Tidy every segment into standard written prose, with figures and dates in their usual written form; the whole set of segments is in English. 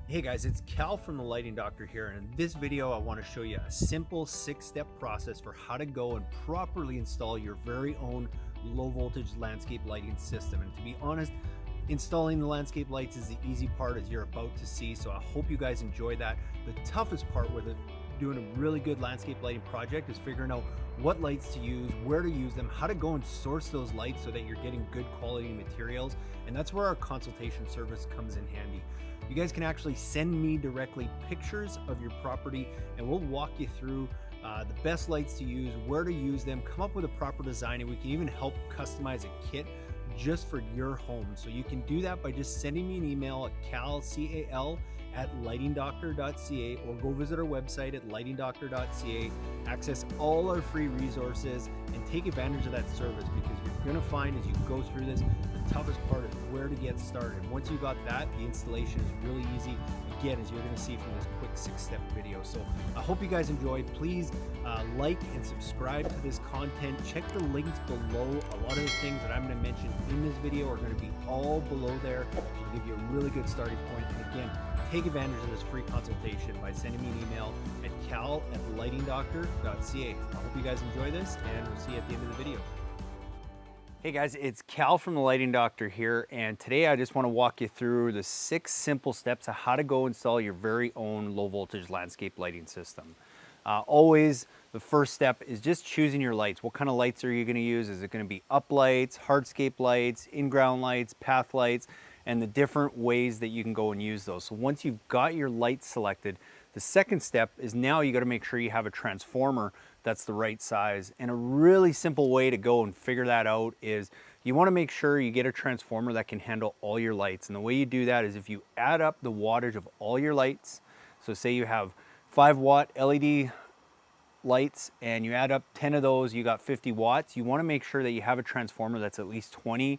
Hey guys, it's Cal from the Lighting Doctor here, and in this video I want to show you a simple 6-step process for how to go and properly install your very own low voltage landscape lighting system. And to be honest, installing the landscape lights is the easy part, as you're about to see, so I hope you guys enjoy that. The toughest part with it, doing a really good landscape lighting project, is figuring out what lights to use, where to use them, how to go and source those lights so that you're getting good quality materials, and that's where our consultation service comes in handy. You guys can actually send me directly pictures of your property and we'll walk you through the best lights to use, where to use them, come up with a proper design, and we can even help customize a kit just for your home. So you can do that by just sending me an email at cal@lightingdoctor.ca, or go visit our website at lightingdoctor.ca, access all our free resources and take advantage of that service, because you're going to find as you go through this, the toughest part is where to get started. Once you got that, the installation is really easy, again, as you're going to see from this quick 6-step video. So I hope you guys enjoyed. Please like and subscribe to this content. Check the links below. A lot of the things that I'm going to mention in this video are going to be all below there to give you a really good starting point. And again, take advantage of this free consultation by sending me an email at cal@lightingdoctor.ca. I hope you guys enjoy this, and we'll see you at the end of the video. Hey guys, it's Cal from the Lighting Doctor here, and today I just want to walk you through the 6 simple steps of how to go install your very own low voltage landscape lighting system. Always the first step is just choosing your lights. What kind of lights are you going to use? Is it going to be up lights, hardscape lights, in-ground lights, path lights, and the different ways that you can go and use those. So once you've got your lights selected, the second step is now you got to make sure you have a transformer that's the right size. And a really simple way to go and figure that out is you want to make sure you get a transformer that can handle all your lights. And the way you do that is if you add up the wattage of all your lights, so say you have 5-watt LED lights and you add up 10 of those, you got 50 watts. You want to make sure that you have a transformer that's at least 20%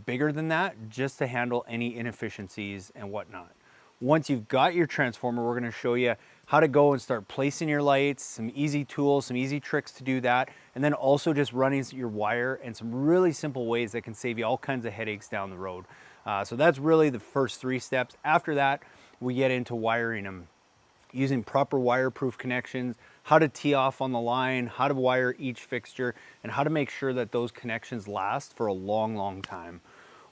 bigger than that, just to handle any inefficiencies and whatnot. Once you've got your transformer, we're going to show you how to go and start placing your lights, some easy tools, some easy tricks to do that, and then also just running your wire and some really simple ways that can save you all kinds of headaches down the road. So that's really the first 3 steps. After that, we get into wiring them, using proper wire-proof connections, how to tee off on the line, how to wire each fixture, and how to make sure that those connections last for a long, long time.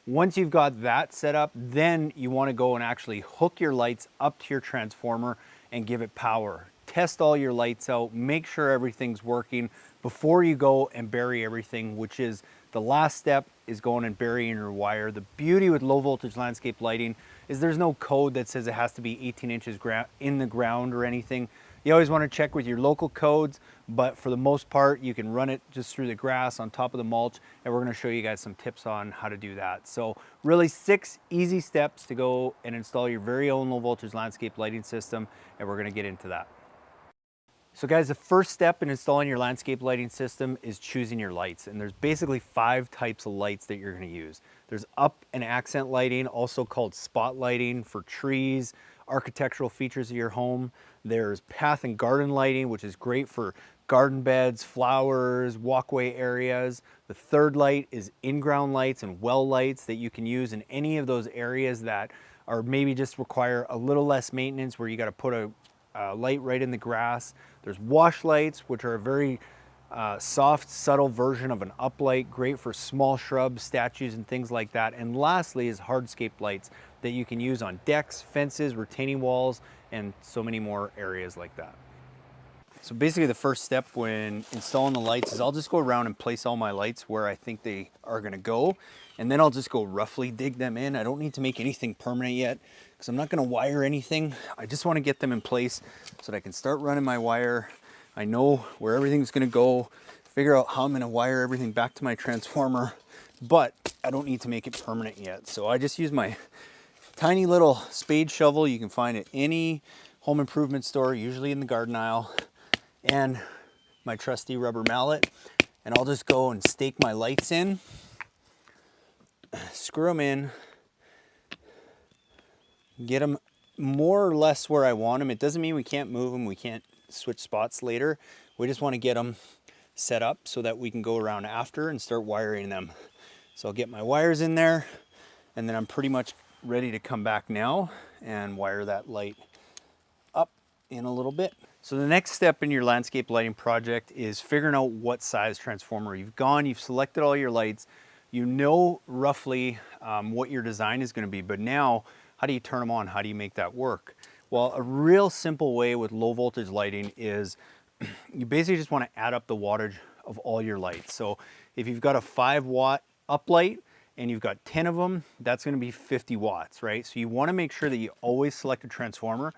Once you've got that set up, then you want to go and actually hook your lights up to your transformer and give it power. Test all your lights out, make sure everything's working before you go and bury everything, which is the last step, is going and burying your wire. The beauty with low voltage landscape lighting is there's no code that says it has to be 18 inches in the ground or anything. You always want to check with your local codes, but for the most part, you can run it just through the grass on top of the mulch, and we're going to show you guys some tips on how to do that. So really 6 easy steps to go and install your very own low voltage landscape lighting system, and we're going to get into that. So guys, the first step in installing your landscape lighting system is choosing your lights. And there's basically 5 types of lights that you're going to use. There's up and accent lighting, also called spot lighting, for trees, architectural features of your home. There's path and garden lighting, which is great for garden beds, flowers, walkway areas. The third light is in-ground lights and well lights that you can use in any of those areas that are maybe just require a little less maintenance, where you got to put a light right in the grass. There's wash lights, which are a very soft, subtle version of an uplight, great for small shrubs, statues, and things like that. And lastly is hardscape lights that you can use on decks, fences, retaining walls, and so many more areas like that. So basically the first step when installing the lights is I'll just go around and place all my lights where I think they are going to go, and then I'll just go roughly dig them in. I don't need to make anything permanent yet because I'm not going to wire anything. I just want to get them in place so that I can start running my wire. I know where everything's going to go, figure out how I'm going to wire everything back to my transformer, but I don't need to make it permanent yet. So I just use my tiny little spade shovel you can find at any home improvement store, usually in the garden aisle, and my trusty rubber mallet, and I'll just go and stake my lights in, screw them in, get them more or less where I want them. It doesn't mean we can't move them, we can't switch spots later. We just want to get them set up so that we can go around after and start wiring them. So I'll get my wires in there, and then I'm pretty much ready to come back now and wire that light up in a little bit. So the next step in your landscape lighting project is figuring out what size transformer you've selected all your lights, you know roughly what your design is going to be, but now how do you turn them on? How do you make that work? Well, a real simple way with low voltage lighting is you basically just want to add up the wattage of all your lights. So if you've got a 5-watt uplight and you've got 10 of them, that's going to be 50 watts, right? So you want to make sure that you always select a transformer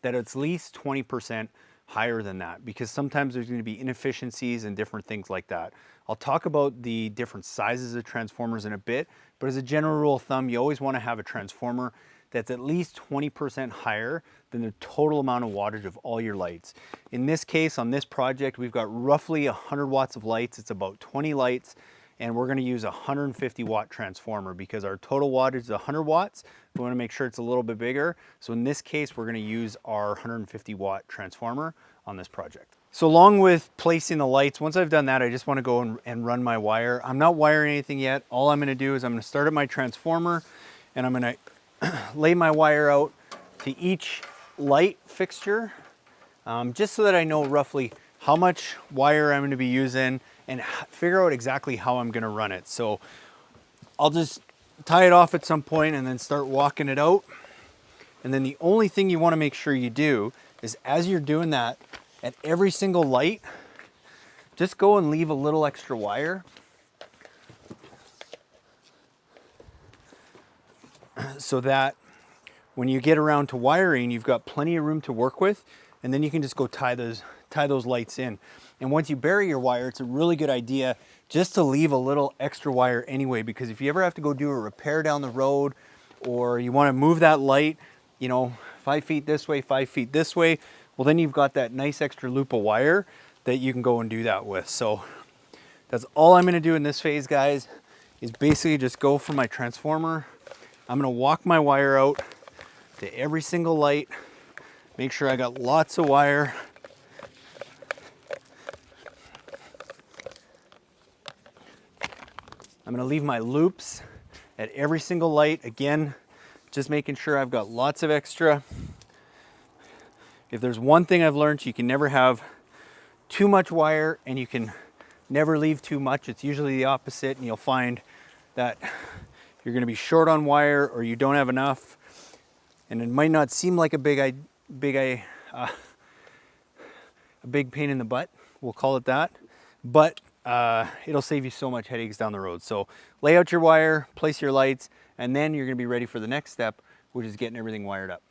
that it's at least 20% higher than that, because sometimes there's going to be inefficiencies and different things like that. I'll talk about the different sizes of transformers in a bit, but as a general rule of thumb, you always want to have a transformer that's at least 20% higher than the total amount of wattage of all your lights. In this case, on this project, we've got roughly 100 watts of lights. It's about 20 lights, and we're going to use a 150 watt transformer because our total wattage is 100 watts. We want to make sure it's a little bit bigger. So in this case, we're going to use our 150 watt transformer on this project. So along with placing the lights, once I've done that, I just want to go and run my wire. I'm not wiring anything yet. All I'm going to do is I'm going to start at my transformer and I'm going to lay my wire out to each light fixture, just so that I know roughly how much wire I'm going to be using and figure out exactly how I'm going to run it. So I'll just tie it off at some point and then start walking it out. And then the only thing you want to make sure you do is as you're doing that, at every single light, just go and leave a little extra wire so that when you get around to wiring, you've got plenty of room to work with, and then you can just go tie those lights in. And once you bury your wire, it's a really good idea just to leave a little extra wire anyway, because if you ever have to go do a repair down the road, or you want to move that light, you know, 5 feet this way, 5 feet this way, well, then you've got that nice extra loop of wire that you can go and do that with. So that's all I'm going to do in this phase, guys, is basically just go for my transformer. I'm going to walk my wire out to every single light, make sure I got lots of wire. I'm going to leave my loops at every single light. Again, just making sure I've got lots of extra. If there's one thing I've learned, you can never have too much wire and you can never leave too much. It's usually the opposite, and you'll find that you're going to be short on wire or you don't have enough. And it might not seem like a big pain in the butt, we'll call it that, but it'll save you so much headaches down the road. So lay out your wire, place your lights, and then you're going to be ready for the next step, which is getting everything wired up.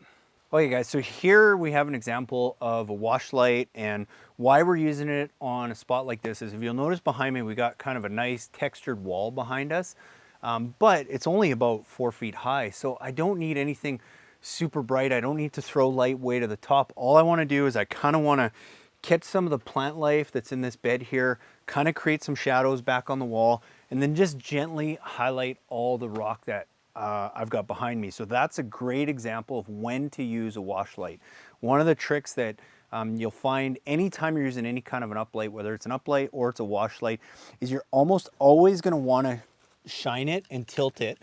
Okay guys, so here we have an example of a wash light, and why we're using it on a spot like this is, if you'll notice behind me, we got kind of a nice textured wall behind us, but it's only about 4 feet high. So I don't need anything super bright. I don't need to throw light way to the top. All I want to do is I kind of want to catch some of the plant life that's in this bed here, kind of create some shadows back on the wall, and then just gently highlight all the rock that I've got behind me. So that's a great example of when to use a wash light. One of the tricks that you'll find anytime you're using any kind of an uplight, whether it's an uplight or it's a wash light, is you're almost always going to want to shine it and tilt it.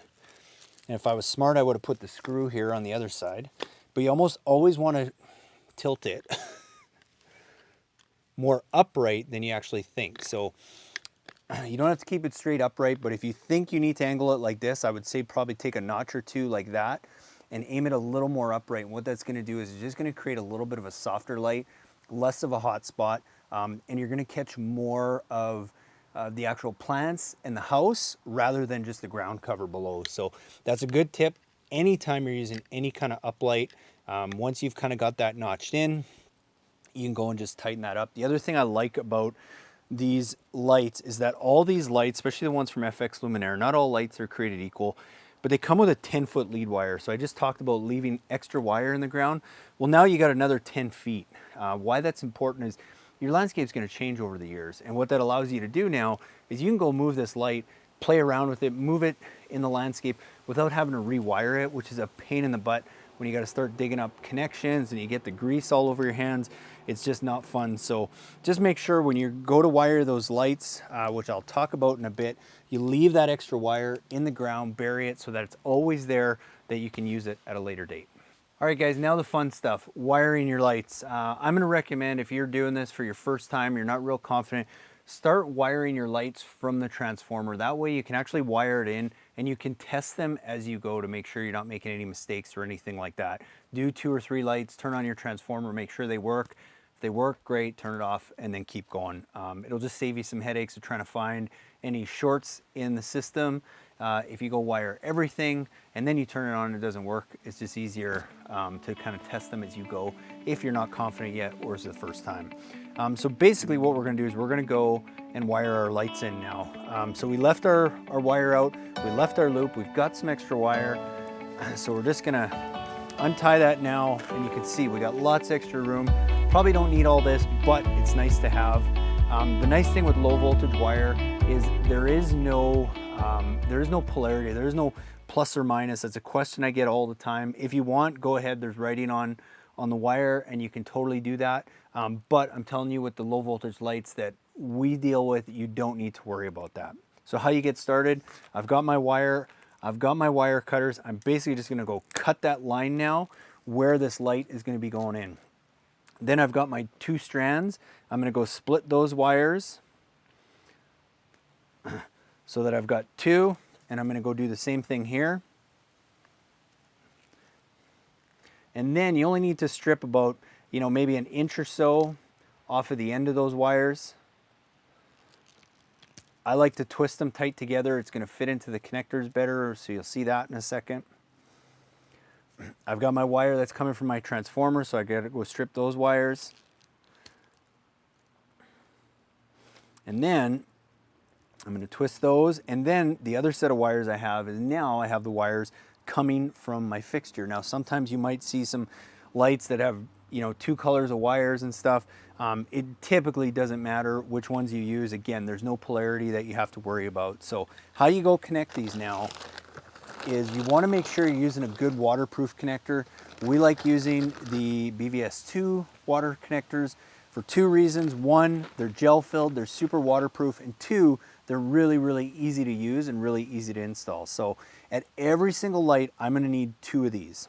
And if I was smart, I would have put the screw here on the other side, but you almost always want to tilt it more upright than you actually think. So you don't have to keep it straight upright, but if you think you need to angle it like this, I would say probably take a notch or two like that and aim it a little more upright. And what that's going to do is it's just going to create a little bit of a softer light, less of a hot spot, and you're going to catch more of the actual plants in the house rather than just the ground cover below. So that's a good tip anytime you're using any kind of uplight. Once you've kind of got that notched in, you can go and just tighten that up. The other thing I like about these lights is that all these lights, especially the ones from FX Luminaire, not all lights are created equal, but they come with a 10-foot lead wire. So I just talked about leaving extra wire in the ground. Well, now you got another 10 feet. Why that's important is your landscape is going to change over the years. And what that allows you to do now is you can go move this light, play around with it, move it in the landscape without having to rewire it, which is a pain in the butt. when you got to start digging up connections and you get the grease all over your hands. It's just not fun. So just make sure when you go to wire those lights, which I'll talk about in a bit, you leave that extra wire in the ground, bury it so that it's always there, that you can use it at a later date. All right guys, now the fun stuff, wiring your lights. I'm gonna recommend, if you're doing this for your first time, you're not real confident, start wiring your lights from the transformer. That way you can actually wire it in and you can test them as you go to make sure you're not making any mistakes or anything like that. Do 2 or 3 lights, turn on your transformer, make sure they work. If they work, great, turn it off and then keep going. It'll just save you some headaches of trying to find any shorts in the system. If you go wire everything and then you turn it on and it doesn't work, it's just easier to kind of test them as you go if you're not confident yet or it's the first time. So basically what we're gonna do is we're gonna go and wire our lights in now. So we left our wire out, we left our loop, we've got some extra wire. So we're just gonna untie that now, and you can see we got lots of extra room. Probably don't need all this, but it's nice to have. The nice thing with low voltage wire is there is no polarity, there is no plus or minus. That's a question I get all the time. If you want, go ahead, there's writing on the wire and you can totally do that. But I'm telling you, with the low voltage lights that we deal with, you don't need to worry about that. So how you get started, I've got my wire cutters. I'm basically just gonna go cut that line now where this light is gonna be going in. Then I've got my 2 strands. I'm gonna go split those wires so that I've got 2, and I'm gonna go do the same thing here. And then you only need to strip about, maybe an inch or so off of the end of those wires. I like to twist them tight together. It's gonna fit into the connectors better, so you'll see that in a second. I've got my wire that's coming from my transformer, so I gotta go strip those wires. And then I'm gonna twist those, and then the other set of wires I have is now I have the wires coming from my fixture. Now sometimes you might see some lights that have 2 colors of wires and stuff. It typically doesn't matter which ones you use. Again, there's no polarity that you have to worry about. So how you go connect these now is you want to make sure you're using a good waterproof connector. We like using the BVS2 water connectors for 2 reasons. 1, they're gel filled, they're super waterproof, and 2, they're really, really easy to use and really easy to install. So at every single light, I'm going to need 2 of these.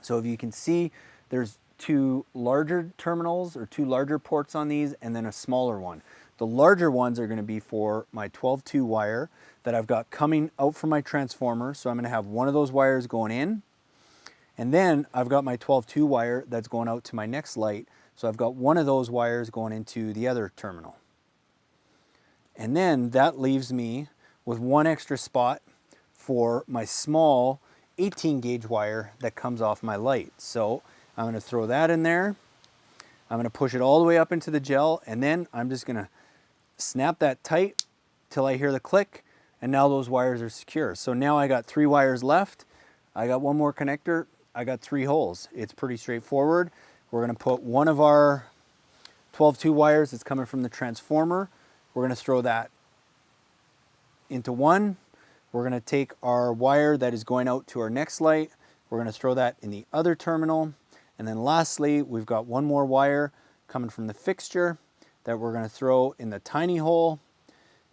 So if you can see, there's 2 larger terminals or 2 larger ports on these, and then a smaller one. The larger ones are going to be for my 12-2 wire that I've got coming out from my transformer. So I'm going to have one of those wires going in, and then I've got my 12-2 wire that's going out to my next light. So I've got one of those wires going into the other terminal. And then that leaves me with 1 extra spot for my small 18 gauge wire that comes off my light. So I'm going to throw that in there. I'm going to push it all the way up into the gel, and then I'm just going to snap that tight till I hear the click, and now those wires are secure. So now I got 3 wires left. I got 1 more connector. I got 3 holes. It's pretty straightforward. We're going to put one of our 12-2 wires that's coming from the transformer. We're going to throw that into one. We're going to take our wire that is going out to our next light. We're going to throw that in the other terminal. And then lastly, we've got 1 more wire coming from the fixture that we're going to throw in the tiny hole.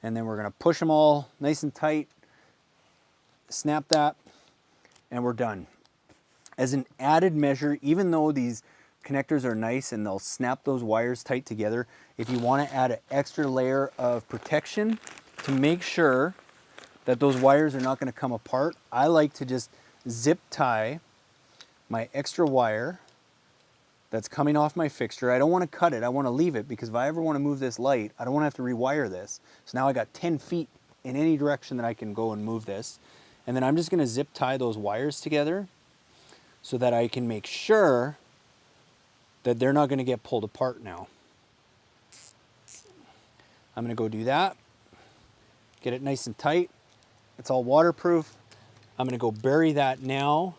And then we're going to push them all nice and tight, snap that, and we're done. As an added measure, even though these connectors are nice and they'll snap those wires tight together, if you want to add an extra layer of protection to make sure that those wires are not going to come apart, I like to just zip tie my extra wire that's coming off my fixture. I don't want to cut it, I want to leave it, because if I ever want to move this light, I don't want to have to rewire this. So now I got 10 feet in any direction that I can go and move this. And then I'm just going to zip tie those wires together so that I can make sure that they're not going to get pulled apart now. I'm going to go do that, get it nice and tight. It's all waterproof. I'm going to go bury that now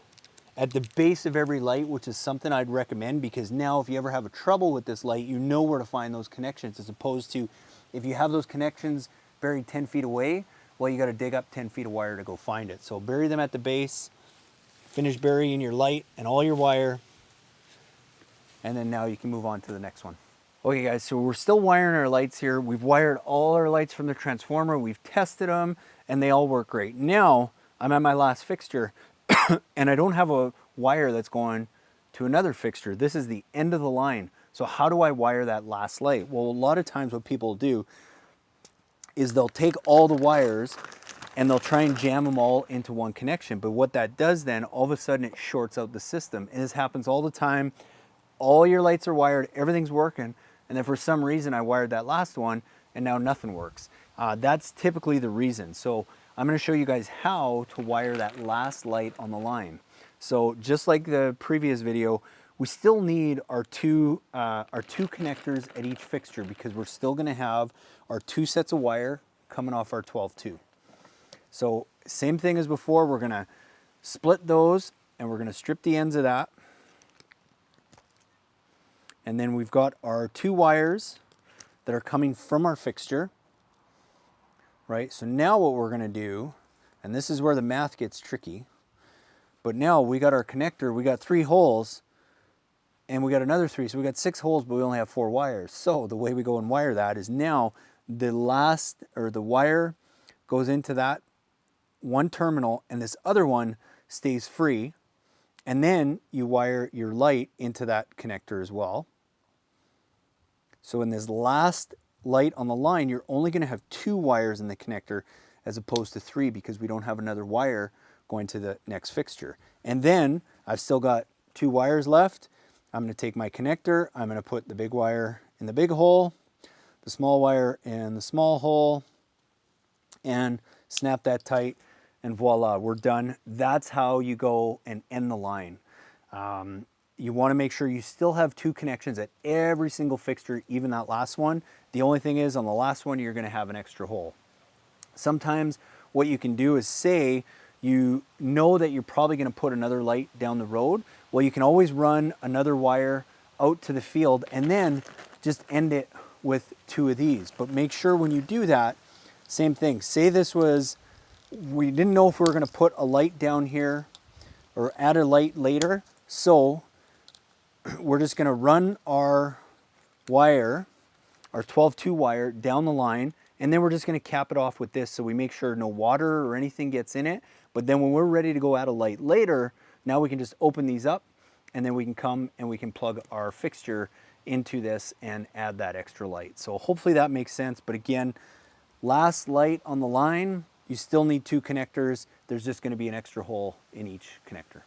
at the base of every light, which is something I'd recommend, because now if you ever have a trouble with this light, you know where to find those connections, as opposed to if you have those connections buried 10 feet away, well, you got to dig up 10 feet of wire to go find it. So bury them at the base. finish burying your light and all your wire, and then now you can move on to the next one. Okay guys, so we're still wiring our lights here. We've wired all our lights from the transformer, we've tested them, and they all work great. Now, I'm at my last fixture, and I don't have a wire that's going to another fixture. This is the end of the line. So how do I wire that last light? Well, a lot of times what people do is they'll take all the wires and they'll try and jam them all into one connection. But what that does then, all of a sudden it shorts out the system. And this happens all the time. All your lights are wired, everything's working, and then for some reason I wired that last one and now nothing works. That's typically the reason. So I'm going to show you guys how to wire that last light on the line. So just like the previous video, we still need our two connectors at each fixture because we're still going to have our 2 sets of wire coming off our 12-2. So same thing as before, we're going to split those and we're going to strip the ends of that. And then we've got our 2 wires that are coming from our fixture, right? So now what we're going to do, and this is where the math gets tricky, but now we got our connector, we got 3 holes, and we got another 3, so we got 6 holes, but we only have 4 wires. So the way we go and wire that is now the wire goes into that one terminal, and this other one stays free, and then you wire your light into that connector as well. So in this last light on the line, you're only going to have 2 wires in the connector as opposed to 3 because we don't have another wire going to the next fixture. And then I've still got 2 wires left. I'm going to take my connector, I'm going to put the big wire in the big hole, the small wire in the small hole, and snap that tight, and voila, we're done. That's how you go and end the line. You want to make sure you still have 2 connections at every single fixture, even that last one. The only thing is on the last one, you're going to have an extra hole. Sometimes what you can do is say you know that you're probably going to put another light down the road. Well, you can always run another wire out to the field and then just end it with 2 of these. But make sure when you do that, same thing. Say this was, we didn't know if we were going to put a light down here or add a light later. So we're just going to run our wire, our 12-2 wire down the line, and then we're just going to cap it off with this so we make sure no water or anything gets in it. But then when we're ready to go add a light later, now we can just open these up and then we can come and we can plug our fixture into this and add that extra light. So hopefully that makes sense. But again, last light on the line, you still need 2 connectors. There's just going to be an extra hole in each connector.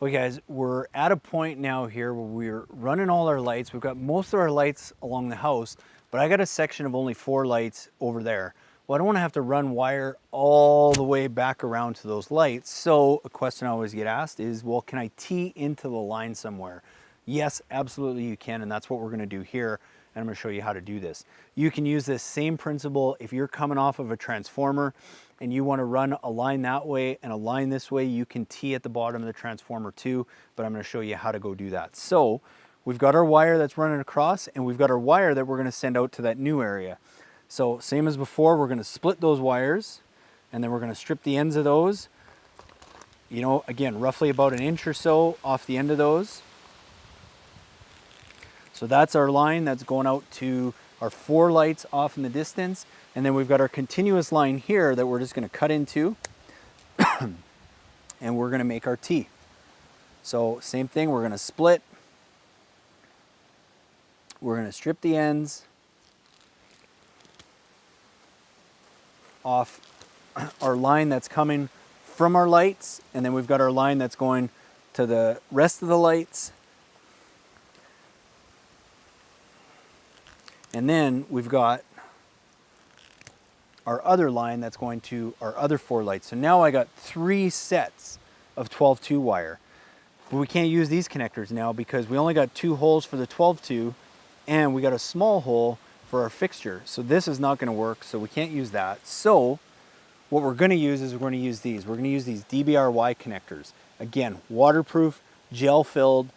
Okay guys, we're at a point now here where we're running all our lights. We've got most of our lights along the house, but I got a section of only 4 lights over there. Well, I don't want to have to run wire all the way back around to those lights. So a question I always get asked is, well, can I tee into the line somewhere? Yes, absolutely you can, and that's what we're going to do here. And I'm going to show you how to do this. You can use this same principle if you're coming off of a transformer and you want to run a line that way and a line this way. You can tee at the bottom of the transformer too, but I'm going to show you how to go do that. So we've got our wire that's running across, and we've got our wire that we're going to send out to that new area. So same as before, we're going to split those wires, and then we're going to strip the ends of those, you know, again, roughly about 1 inch or so off the end of those. So that's our line that's going out to our 4 lights off in the distance. And then we've got our continuous line here that we're just going to cut into and we're going to make our T. So same thing, we're going to split. We're going to strip the ends off our line that's coming from our lights. And then we've got our line that's going to the rest of the lights. And then we've got our other line that's going to our other 4 lights. So now I got 3 sets of 12-2 wire. But we can't use these connectors now because we only got 2 holes for the 12-2 and we got a small hole for our fixture. So this is not going to work, so we can't use that. So what we're going to use is we're going to use these. We're going to use these DBRY connectors. Again, waterproof, gel filled.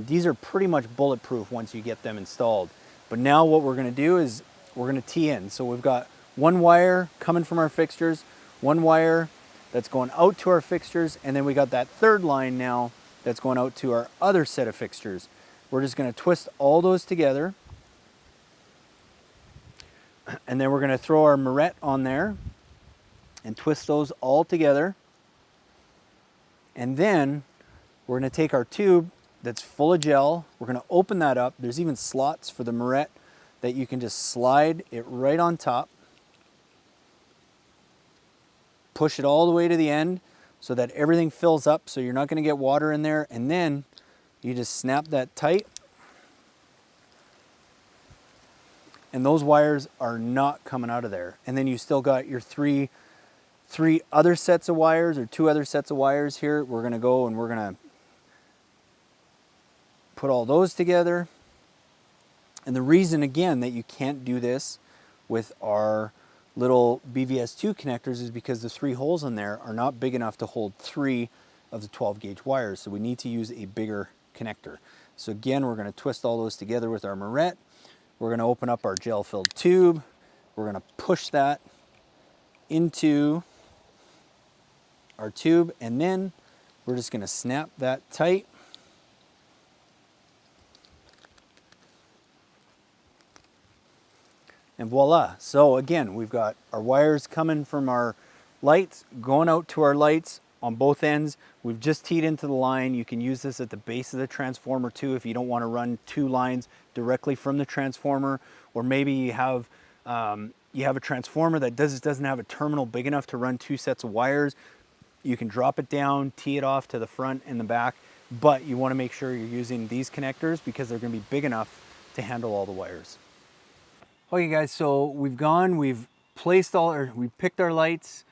These are pretty much bulletproof once you get them installed. But now what we're going to do is we're going to tee in. So we've got 1 wire coming from our fixtures, 1 wire that's going out to our fixtures, and then we got that third line now that's going out to our other set of fixtures. We're just going to twist all those together, and then we're going to throw our moret on there and twist those all together. And then we're going to take our tube that's full of gel, we're going to open that up. There's even slots for the moret that you can just slide it right on top. Push it all the way to the end so that everything fills up, so you're not going to get water in there. And then you just snap that tight. And those wires are not coming out of there. And then you still got your three other sets of wires, or 2 other sets of wires here. We're going to go and we're going to put all those together. And the reason, again, that you can't do this with our little BVS2 connectors is because the 3 holes in there are not big enough to hold 3 of the 12 gauge wires. So we need to use a bigger connector. So again, we're going to twist all those together with our moret. We're going to open up our gel filled tube. We're going to push that into our tube, and then we're just going to snap that tight. And voila. So again, we've got our wires coming from our lights, going out to our lights on both ends. We've just teed into the line. You can use this at the base of the transformer too if you don't want to run 2 lines directly from the transformer, or maybe you have a transformer that doesn't have a terminal big enough to run 2 sets of wires. You can drop it down, tee it off to the front and the back, but you want to make sure you're using these connectors because they're going to be big enough to handle all the wires. Okay guys, so we've picked our lights.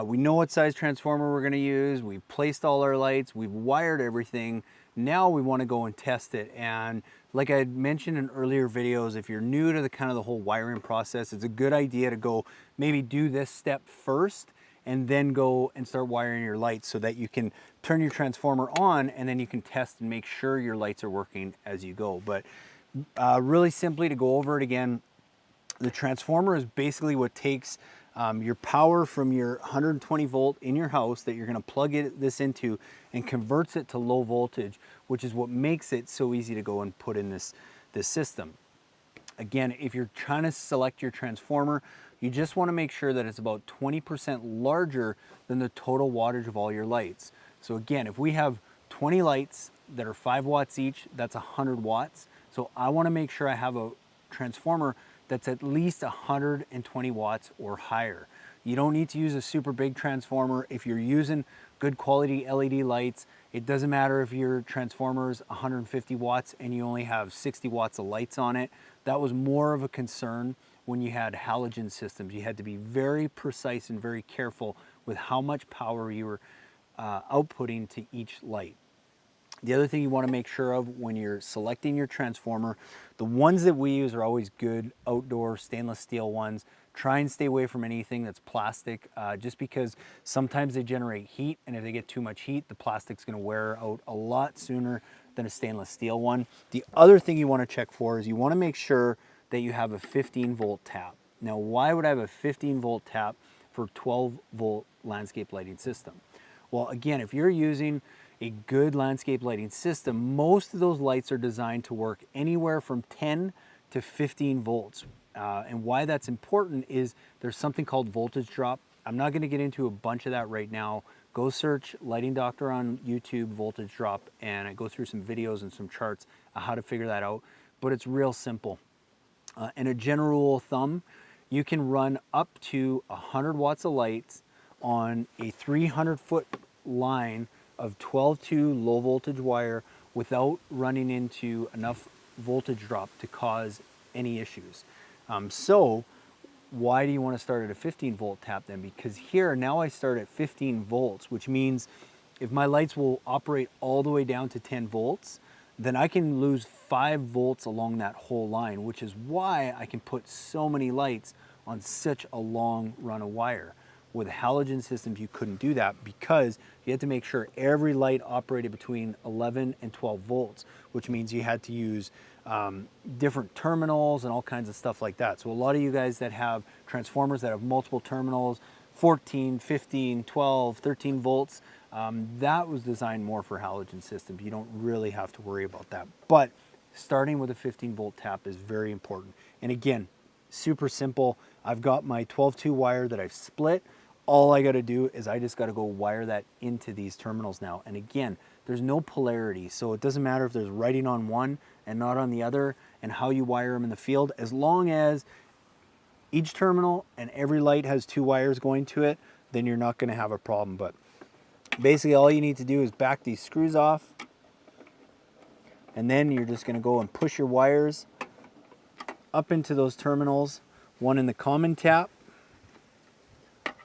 We know what size transformer we're going to use. We've placed all our lights. We've wired everything. Now we want to go and test it. And like I had mentioned in earlier videos, if you're new to the whole wiring process, it's a good idea to go maybe do this step first and then go and start wiring your lights so that you can turn your transformer on, and then you can test and make sure your lights are working as you go. But really simply, to go over it again, the transformer is basically what takes your power from your 120 volt in your house that you're going to plug this into and converts it to low voltage, which is what makes it so easy to go and put in this system. Again, if you're trying to select your transformer, you just want to make sure that it's about 20% larger than the total wattage of all your lights. So again, if we have 20 lights that are 5 watts each, that's 100 watts. So I want to make sure I have a transformer that's at least 120 watts or higher. You don't need to use a super big transformer. If you're using good quality LED lights, it doesn't matter if your transformer is 150 watts and you only have 60 watts of lights on it. That was more of a concern when you had halogen systems. You had to be very precise and very careful with how much power you were outputting to each light. The other thing you want to make sure of when you're selecting your transformer, the ones that we use are always good outdoor stainless steel ones. Try and stay away from anything that's plastic, just because sometimes they generate heat, and if they get too much heat, the plastic's going to wear out a lot sooner than a stainless steel one. The other thing you want to check for is you want to make sure that you have a 15 volt tap. Now, why would I have a 15 volt tap for 12 volt landscape lighting system? Well, again, if you're using a good landscape lighting system, most of those lights are designed to work anywhere from 10 to 15 volts. And why that's important is there's something called voltage drop. I'm not going to get into a bunch of that right now. Go search Lighting Doctor on YouTube, voltage drop, and I go through some videos and some charts on how to figure that out. But it's real simple. And a general rule of thumb, you can run up to 100 watts of lights on a 300-foot line of 12-2 low voltage wire without running into enough voltage drop to cause any issues. So why do you want to start at a 15 volt tap then? Because here now I start at 15 volts, which means if my lights will operate all the way down to 10 volts, then I can lose 5 volts along that whole line, which is why I can put so many lights on such a long run of wire. With halogen systems, you couldn't do that because you had to make sure every light operated between 11 and 12 volts, which means you had to use different terminals and all kinds of stuff like that. So a lot of you guys that have transformers that have multiple terminals, 14, 15, 12, 13 volts. That was designed more for halogen systems. You don't really have to worry about that. But starting with a 15 volt tap is very important. And again, super simple. I've got my 12-2 wire that I've split. All I got to do is I just got to go wire that into these terminals now. And again, there's no polarity. So it doesn't matter if there's writing on one and not on the other, and how you wire them in the field. As long as each terminal and every light has 2 wires going to it, then you're not going to have a problem. But basically all you need to do is back these screws off, and then you're just going to go and push your wires up into those terminals, one in the common tap,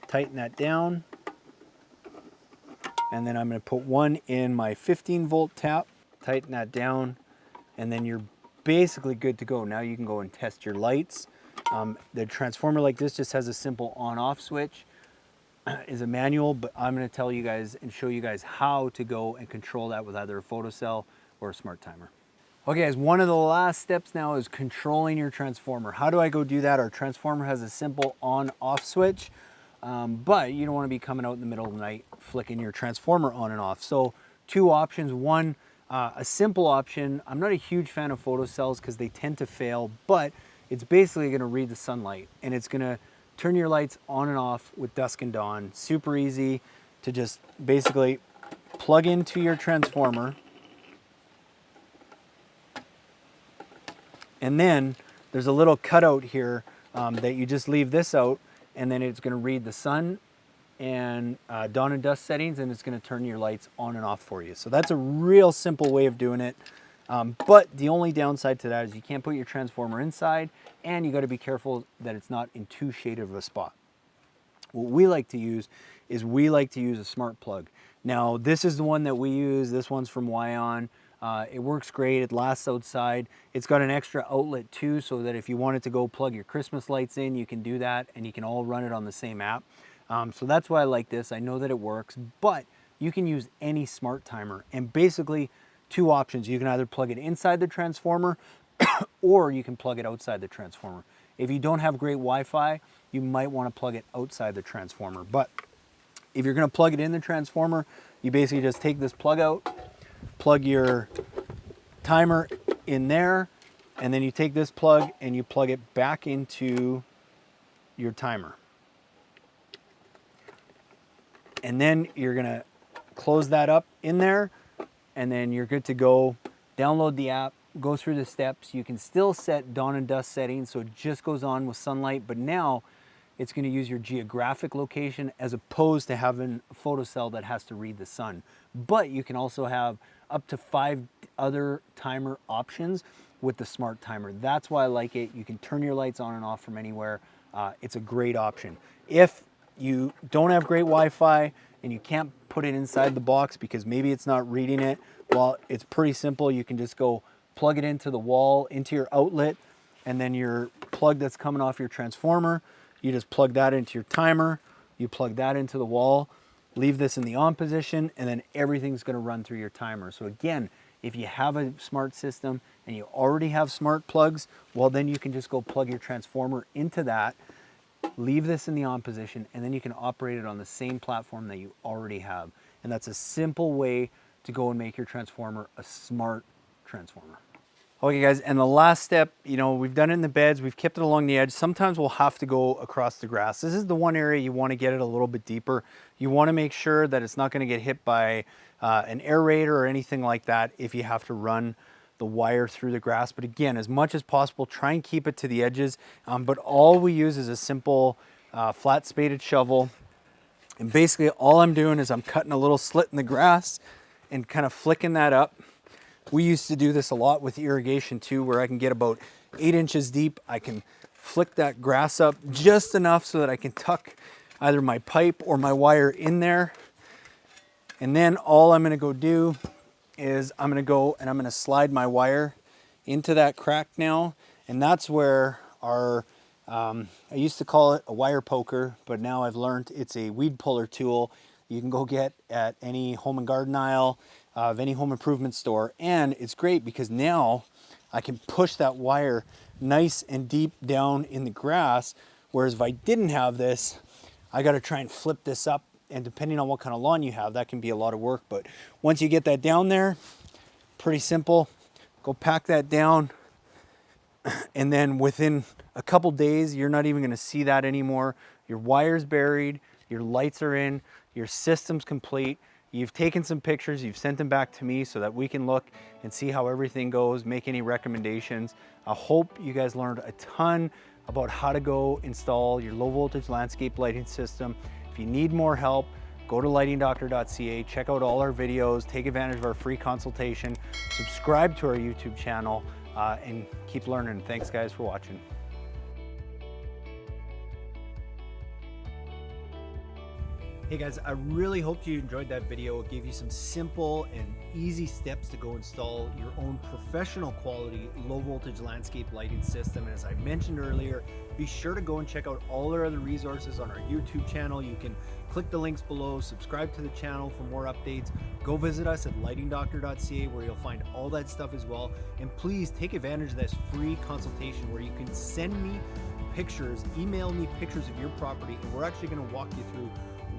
tighten that down, and then I'm going to put one in my 15 volt tap, tighten that down, and then you're basically good to go. Now you can go and test your lights. The transformer like this just has a simple on-off switch. Is a manual, but I'm going to tell you guys and show you guys how to go and control that with either a photocell or a smart timer. Okay guys, one of the last steps now is controlling your transformer. How do I go do that? Our transformer has a simple on-off switch, but you don't want to be coming out in the middle of the night flicking your transformer on and off. So 2 options. One, a simple option. I'm not a huge fan of photocells because they tend to fail, but it's basically going to read the sunlight, and it's going to turn your lights on and off with dusk and dawn. Super easy to just basically plug into your transformer. And then there's a little cutout here that you just leave this out, and then it's going to read the sun and dawn and dusk settings, and it's going to turn your lights on and off for you. So that's a real simple way of doing it. But the only downside to that is you can't put your transformer inside, and you got to be careful that it's not in too shaded of a spot. What we like to use is a smart plug. Now this is the one that we use. This one's from Wion. It works great. It lasts outside. It's got an extra outlet too, so that if you wanted to go plug your Christmas lights in, you can do that, and you can all run it on the same app. So that's why I like this. I know that it works, but you can use any smart timer, and basically 2 options. You can either plug it inside the transformer or you can plug it outside the transformer. If you don't have great Wi-Fi, you might want to plug it outside the transformer. But if you're going to plug it in the transformer, you basically just take this plug out, plug your timer in there, and then you take this plug and you plug it back into your timer. And then you're going to close that up in there, and then you're good to go. Download the app, go through the steps. You can still set dawn and dusk settings, so it just goes on with sunlight, but now it's going to use your geographic location as opposed to having a photocell that has to read the sun. But you can also have up to 5 other timer options with the smart timer. That's why I like it. You can turn your lights on and off from anywhere. It's a great option. If you don't have great Wi-Fi and you can't put it inside the box because maybe it's not reading it, well, it's pretty simple. You can just go plug it into the wall, into your outlet, and then your plug that's coming off your transformer, you just plug that into your timer, you plug that into the wall, leave this in the on position, and then everything's going to run through your timer. So again, if you have a smart system and you already have smart plugs, well, then you can just go plug your transformer into that, leave this in the on position, and then you can operate it on the same platform that you already have. And that's a simple way to go and make your transformer a smart transformer. Okay guys, and the last step, you know, we've done it in the beds, we've kept it along the edge. Sometimes we'll have to go across the grass. This is the one area you want to get it a little bit deeper. You want to make sure that it's not going to get hit by an aerator or anything like that if you have to run the wire through the grass. But again, as much as possible, try and keep it to the edges. But all we use is a simple flat spaded shovel. And basically all I'm doing is I'm cutting a little slit in the grass and kind of flicking that up. We used to do this a lot with irrigation too, where I can get about 8 inches deep. I can flick that grass up just enough so that I can tuck either my pipe or my wire in there. And then all I'm gonna go do is I'm gonna go and I'm gonna slide my wire into that crack now. And that's where our, I used to call it a wire poker, but now I've learned it's a weed puller tool you can go get at any home and garden aisle of any home improvement store. And it's great because now I can push that wire nice and deep down in the grass. Whereas if I didn't have this, I got to try and flip this up, and depending on what kind of lawn you have, that can be a lot of work. But once you get that down there, pretty simple. Go pack that down, and then within a couple days, you're not even going to see that anymore. Your wire's buried, your lights are in, your system's complete. You've taken some pictures, you've sent them back to me so that we can look and see how everything goes, make any recommendations. I hope you guys learned a ton about how to go install your low voltage landscape lighting system. If you need more help, go to lightingdoctor.ca, check out all our videos, take advantage of our free consultation, subscribe to our YouTube channel, and keep learning. Thanks guys for watching. Hey guys, I really hope you enjoyed that video. It gave you some simple and easy steps to go install your own professional quality low voltage landscape lighting system. And as I mentioned earlier, be sure to go and check out all our other resources on our YouTube channel. You can click the links below, subscribe to the channel for more updates. Go visit us at lightingdoctor.ca where you'll find all that stuff as well. And please take advantage of this free consultation where you can send me pictures, email me pictures of your property, and we're actually going to walk you through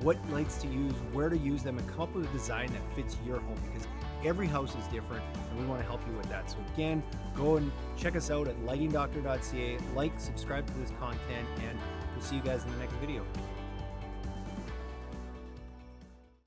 what lights to use, where to use them, and come up with a design that fits your home, because every house is different and we want to help you with that. So again, go and check us out at lightingdoctor.ca, like, subscribe to this content, and we'll see you guys in the next video.